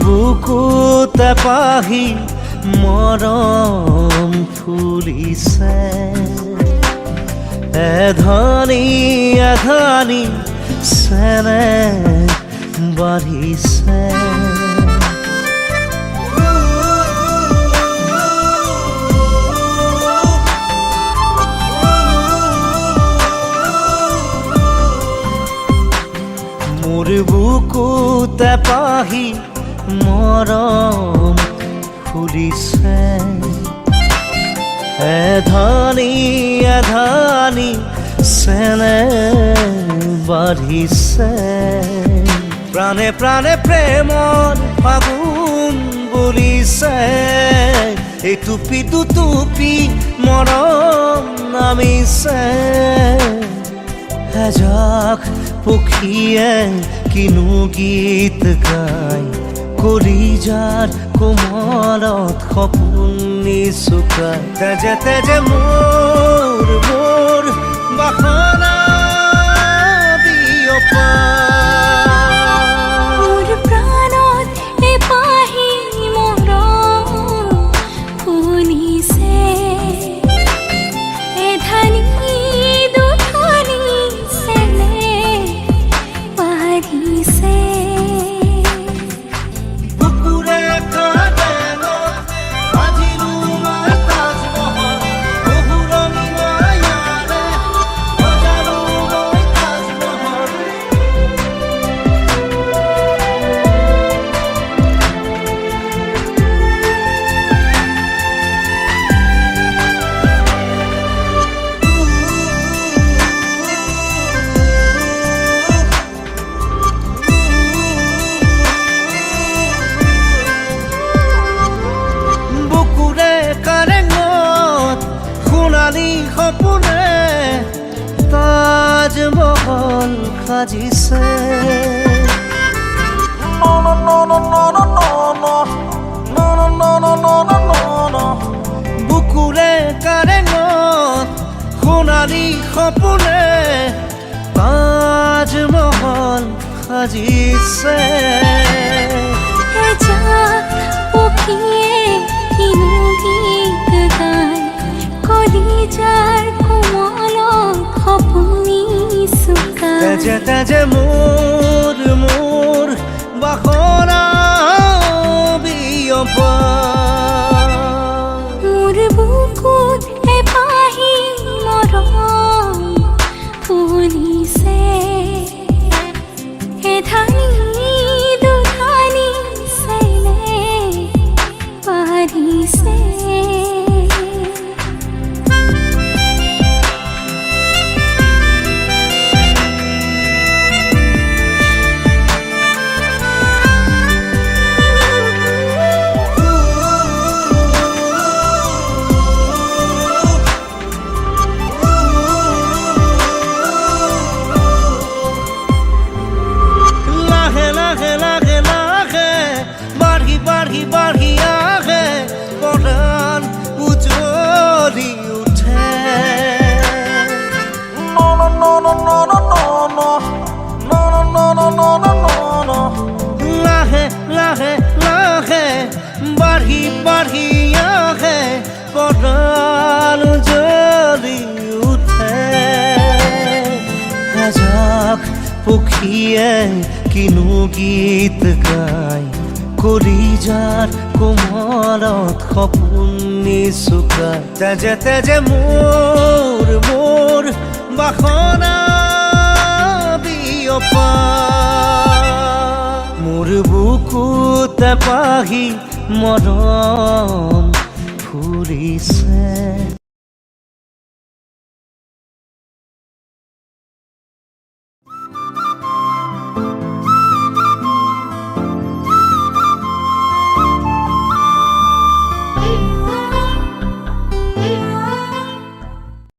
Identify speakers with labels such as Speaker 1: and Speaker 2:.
Speaker 1: বুকুতে পাহি মৰম ফুলিছে এধানি এধানি চেনেহ বাঢ়িছে মোৰ বুকুতে পাহি মৰম ফুলিছে এধানি এধানি চেনেহ বাঢ়িছে প্ৰাণে প্ৰাণে প্ৰেমৰ ফাগুন বলিছে এটুপি দুটুপি মৰম নামিছে এজাক পক্ষীয়ে কিনো গীত গাই কলিজাৰ কোমলত সপোন নিচুকাই তেজে তেজে মোৰ মোৰ বাসনা বিয়পা
Speaker 2: মোৰ প্ৰাণত এপাহি মৰম ফুলিছে এধানি দুধানি চেনেহ বাঢ়িছে
Speaker 1: সপোনে তাজমহল সাজিছে বুকুৰে কাৰেঙত সোণালী সপোনে তাজমহল সাজিছে
Speaker 2: কলিজাৰ কোমলত সপোন নিচুকাই
Speaker 1: তেজে তেজে মোৰ মোৰ বাসনা বিয়পা
Speaker 2: মোৰ বুকুত এপাহি মৰম ফুলিছে এধানি দুধানি চেনেহ বাঢ়িছে
Speaker 1: বাঢ়ি বাঢ়ি আহে পৰাণ উজ্বলি উঠে লাহে লাহে লাহে বাঢ়ি বাঢ়ি আহে পৰাণ উজ্বলি উঠে এজাক পক্ষীয়ে কিনো গীত গাই কলিজাৰ কোমলত সপোন নিচুকাই তেজে তেজে মোৰ মোৰ বাসনা বিয়পা মোৰ বুকুতে পাহি মৰম ফুলিছে।